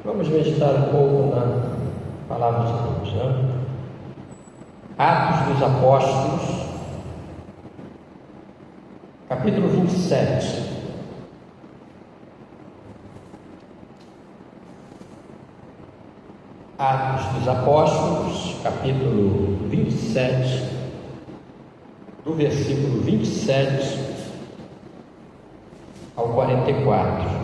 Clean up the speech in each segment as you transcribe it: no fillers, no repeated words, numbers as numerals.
Vamos meditar um pouco na palavra de Deus, né? Atos dos Apóstolos, capítulo 27. Atos dos Apóstolos, capítulo 27, do versículo 27 ao 44.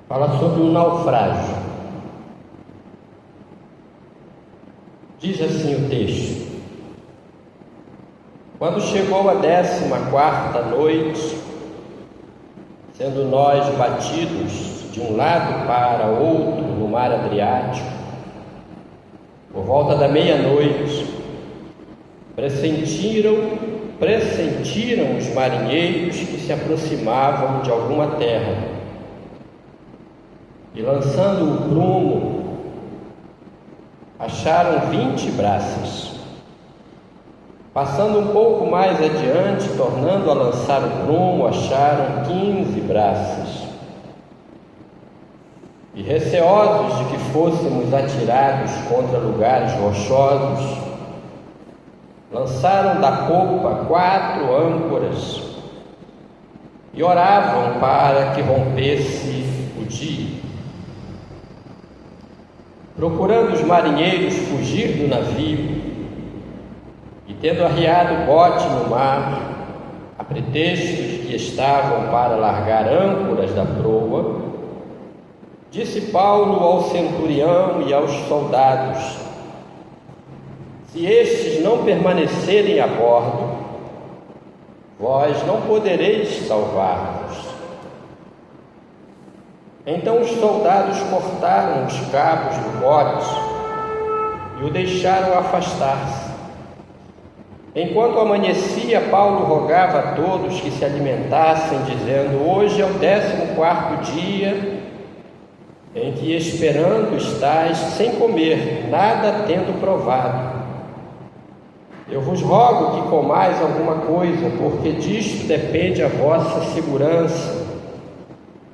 Fala sobre o naufrágio. Diz assim o texto: quando chegou a 14ª noite, sendo nós batidos de um lado para outro no mar Adriático, por volta da meia-noite, pressentiram os marinheiros que se aproximavam de alguma terra, e lançando o prumo, acharam 20 braças. Passando um pouco mais adiante, tornando a lançar o prumo, acharam 15 braças. E receosos de que fôssemos atirados contra lugares rochosos, lançaram da popa 4 âncoras e oravam para que rompesse o dia. Procurando os marinheiros fugir do navio, e tendo arriado o bote no mar, a pretexto de que estavam para largar âncoras da proa, disse Paulo ao centurião e aos soldados: se estes não permanecerem a bordo, vós não podereis salvar-vos. Então os soldados cortaram os cabos do bote e o deixaram afastar-se. Enquanto amanhecia, Paulo rogava a todos que se alimentassem, dizendo: hoje é o 14º dia em que esperando estais sem comer, nada tendo provado. Eu vos rogo que comais alguma coisa, porque disto depende a vossa segurança.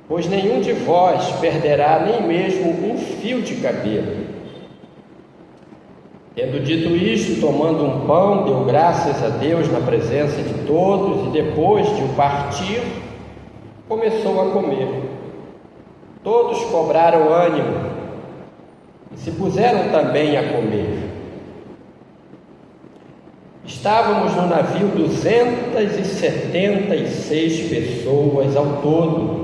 Pois nenhum de vós perderá nem mesmo um fio de cabelo. Tendo dito isto, tomando um pão, deu graças a Deus na presença de todos, e depois de o partir, começou a comer. Todos cobraram ânimo e se puseram também a comer. Estávamos no navio 276 pessoas ao todo.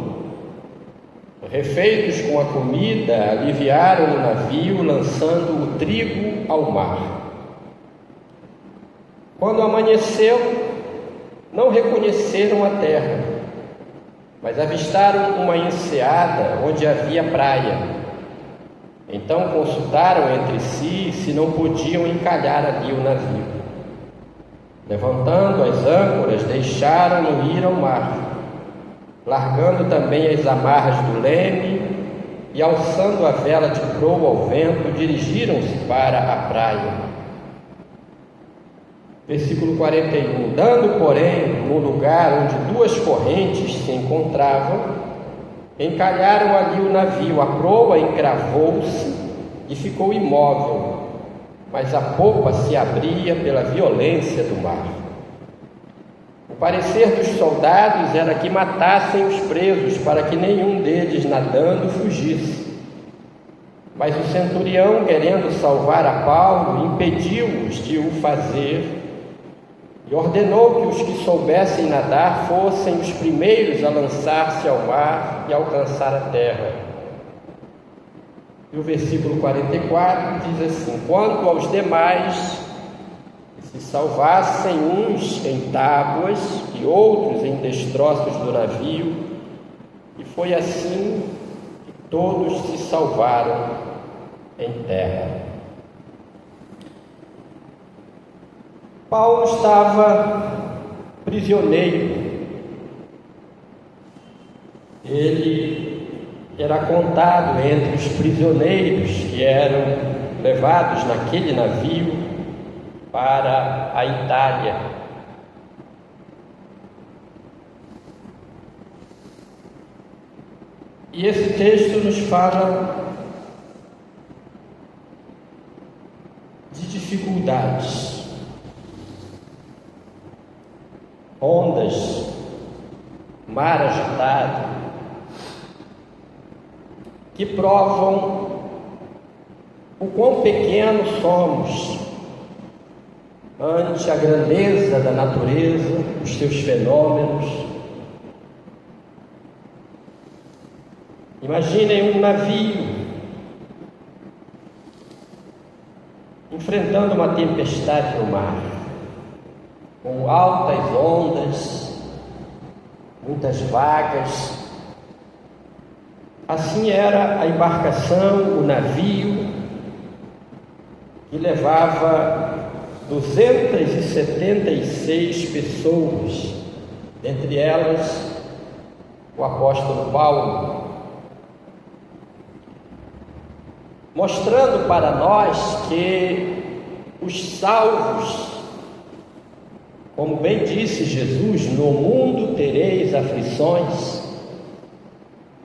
Refeitos com a comida, aliviaram o navio, lançando o trigo ao mar. Quando amanheceu, não reconheceram a terra, mas avistaram uma enseada onde havia praia. Então consultaram entre si se não podiam encalhar ali o navio. Levantando as âncoras, deixaram-no ir ao mar, largando também as amarras do leme e alçando a vela de proa ao vento, dirigiram-se para a praia. Versículo 41. Dando, porém, no lugar onde 2 correntes se encontravam, encalharam ali o navio. A proa encravou-se e ficou imóvel, mas a popa se abria pela violência do mar. O parecer dos soldados era que matassem os presos, para que nenhum deles, nadando, fugisse. Mas o centurião, querendo salvar a Paulo, impediu-os de o fazer e ordenou que os que soubessem nadar fossem os primeiros a lançar-se ao mar e alcançar a terra. E o versículo 44 diz assim: quanto aos demais, se salvassem uns em tábuas e outros em destroços do navio, e foi assim que todos se salvaram em terra. Paulo estava prisioneiro. Ele era contado entre os prisioneiros que eram levados naquele navio para a Itália. E esse texto nos fala de dificuldades, ondas, mar agitado, que provam o quão pequenos somos ante a grandeza da natureza, os seus fenômenos. Imaginem um navio enfrentando uma tempestade no mar, com altas ondas, muitas vagas. Assim era a embarcação, o navio, que levava 276 pessoas, dentre elas o apóstolo Paulo, mostrando para nós que os salvos, como bem disse Jesus, no mundo tereis aflições.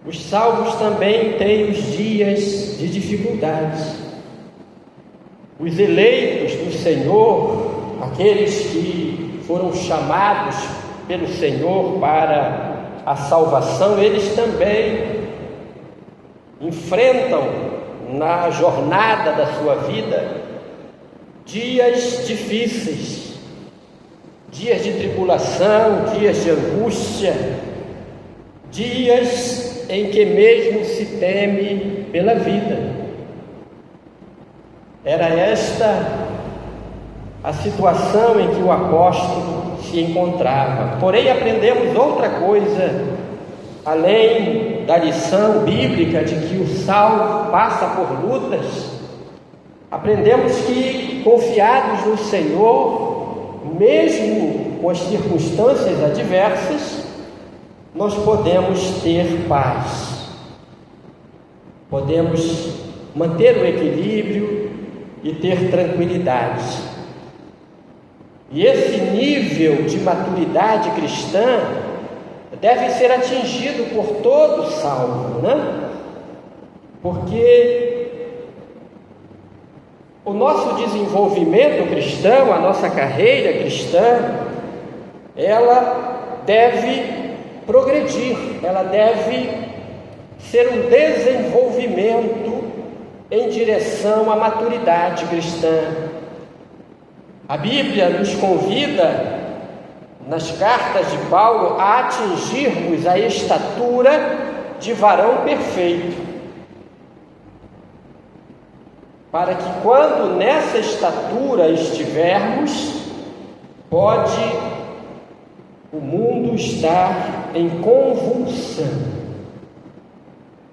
Os salvos também têm os dias de dificuldades. Os eleitos do Senhor, aqueles que foram chamados pelo Senhor para a salvação, eles também enfrentam na jornada da sua vida dias difíceis, dias de tribulação, dias de angústia, dias em que mesmo se teme pela vida. Era esta a situação em que o apóstolo se encontrava. Porém, aprendemos outra coisa, além da lição bíblica de que o salvo passa por lutas. Aprendemos que, confiados no Senhor, mesmo com as circunstâncias adversas, nós podemos ter paz, podemos manter o equilíbrio e ter tranquilidade. E esse nível de maturidade cristã deve ser atingido por todo salvo, né? Porque o nosso desenvolvimento cristão, a nossa carreira cristã, ela deve progredir, ela deve ser um desenvolvimento em direção à maturidade cristã. A Bíblia nos convida, nas cartas de Paulo, a atingirmos a estatura de varão perfeito, para que quando nessa estatura estivermos, pode o mundo estar em convulsão.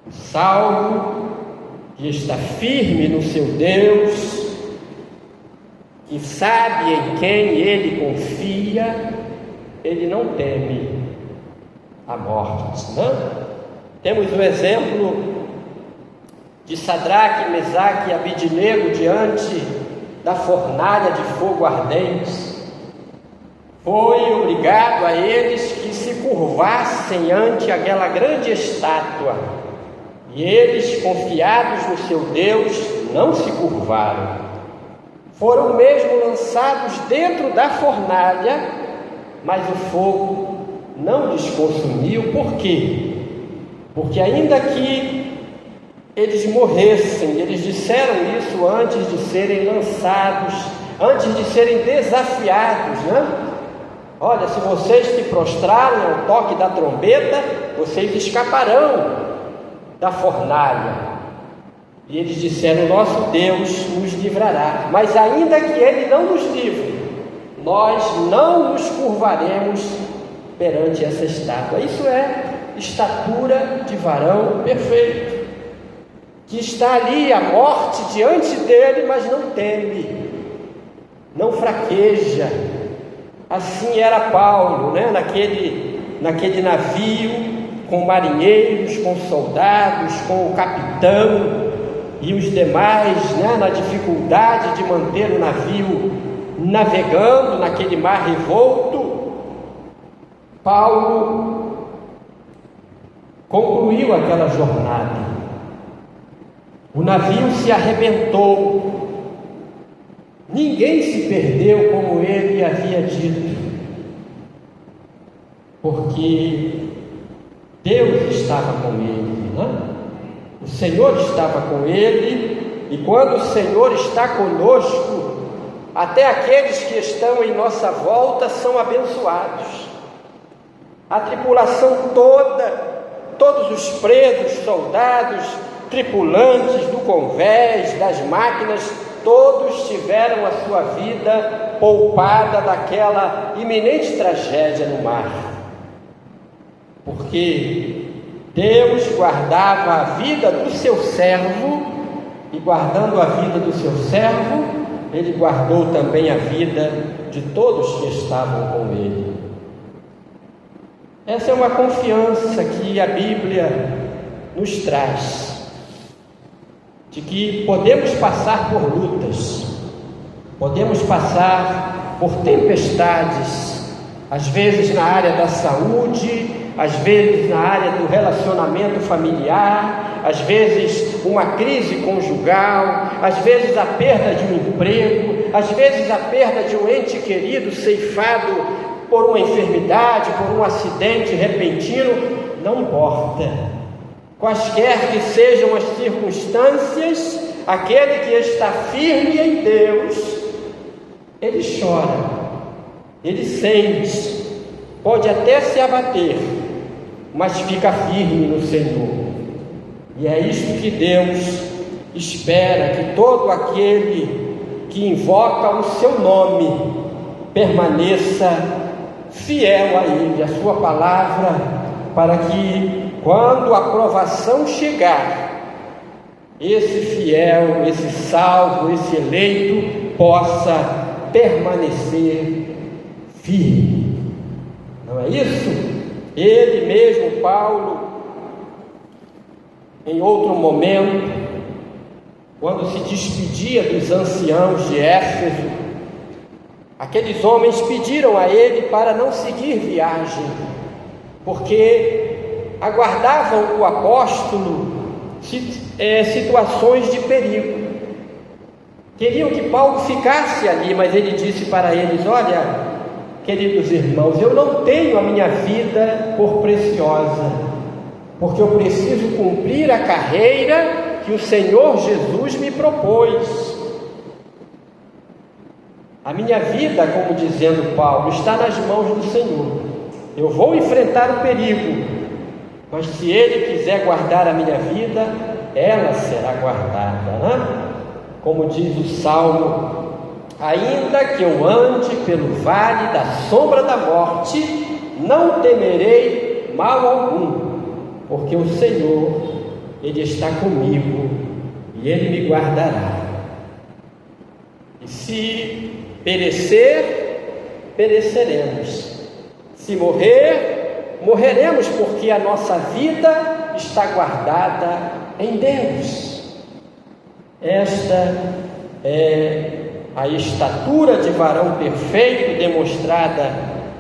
O salvo que está firme no seu Deus, que sabe em quem ele confia, ele não teme a morte, não? Temos o exemplo de Sadraque, Mesaque e Abidnego diante da fornalha de fogo ardente. Foi obrigado a eles que se curvassem ante aquela grande estátua, e eles, confiados no seu Deus, não se curvaram. Foram mesmo lançados dentro da fornalha, mas o fogo não lhes consumiu. Por quê? Porque ainda que eles morressem, eles disseram isso antes de serem lançados, antes de serem desafiados, né? Olha, se vocês se prostrarem ao toque da trombeta, vocês escaparão da fornalha. E eles disseram: nosso Deus nos livrará, mas ainda que Ele não nos livre, nós não nos curvaremos perante essa estátua. Isso é estatura de varão perfeito, que está ali a morte diante dele, mas não teme, não fraqueja. Assim era Paulo, né? naquele navio, com marinheiros, com soldados, com o capitão e os demais, né? Na dificuldade de manter o navio navegando naquele mar revolto. Paulo concluiu aquela jornada. O navio se arrebentou. Ninguém se perdeu como ele havia dito, porque Deus estava com ele, né? O Senhor estava com ele, e quando o Senhor está conosco, até aqueles que estão em nossa volta são abençoados. A tripulação toda, todos os presos, soldados, tripulantes do convés, das máquinas, todos tiveram a sua vida poupada daquela iminente tragédia no mar, porque Deus guardava a vida do seu servo, e guardando a vida do seu servo, Ele guardou também a vida de todos que estavam com Ele. Essa é uma confiança que a Bíblia nos traz, de que podemos passar por lutas, podemos passar por tempestades, às vezes na área da saúde, às vezes na área do relacionamento familiar, às vezes uma crise conjugal, às vezes a perda de um emprego, às vezes a perda de um ente querido ceifado por uma enfermidade, por um acidente repentino. Não importa, quaisquer que sejam as circunstâncias, aquele que está firme em Deus, ele chora, ele sente, pode até se abater, mas fica firme no Senhor. E é isto que Deus espera, que todo aquele que invoca o seu nome permaneça fiel a Ele, a sua palavra, para que quando a provação chegar, esse fiel, esse salvo, esse eleito possa permanecer firme. Não é isso? Ele mesmo, Paulo, em outro momento, quando se despedia dos anciãos de Éfeso, aqueles homens pediram a ele para não seguir viagem, porque aguardavam o apóstolo situações de perigo. Queriam que Paulo ficasse ali, mas ele disse para eles: olha, queridos irmãos, eu não tenho a minha vida por preciosa, porque eu preciso cumprir a carreira que o Senhor Jesus me propôs. A minha vida, como dizendo Paulo, está nas mãos do Senhor. Eu vou enfrentar o perigo, mas se Ele quiser guardar a minha vida, ela será guardada, né? Como diz o Salmo: ainda que eu ande pelo vale da sombra da morte, não temerei mal algum, porque o Senhor, Ele está comigo e Ele me guardará. E se perecer, pereceremos. Se morrer, morreremos, porque a nossa vida está guardada em Deus. Esta é a estatura de varão perfeito demonstrada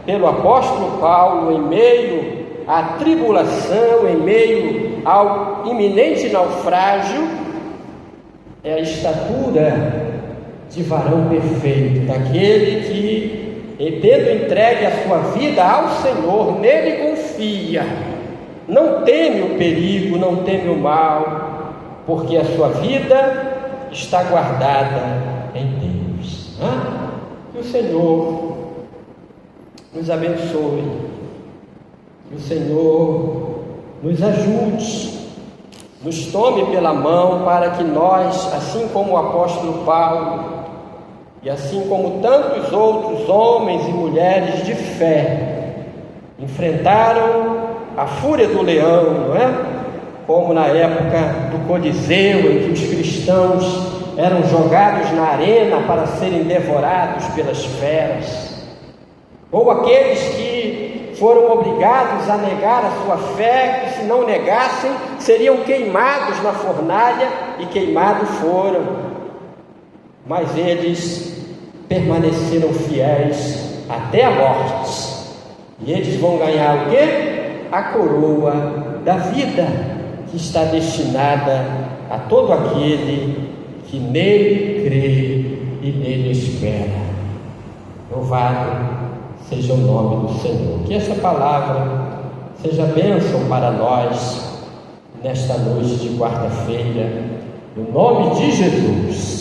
pelo apóstolo Paulo em meio à tribulação, em meio ao iminente naufrágio. É a estatura de varão perfeito, daquele que, tendo entregue a sua vida ao Senhor, nele confia, não teme o perigo, não teme o mal, porque a sua vida está guardada em Deus. Que o Senhor nos abençoe, que o Senhor nos ajude, nos tome pela mão, para que nós, assim como o apóstolo Paulo, e assim como tantos outros homens e mulheres de fé, enfrentaram a fúria do leão, não é? Como na época do Coliseu, em que os cristãos eram jogados na arena para serem devorados pelas feras, ou aqueles que foram obrigados a negar a sua fé, que se não negassem, seriam queimados na fornalha, e queimados foram, mas eles permaneceram fiéis até a morte, e eles vão ganhar o quê? a coroa da vida, que está destinada a todo aquele que nele crê e nele espera. Louvado seja o nome do Senhor. Que essa palavra seja bênção para nós nesta noite de quarta-feira, no nome de Jesus.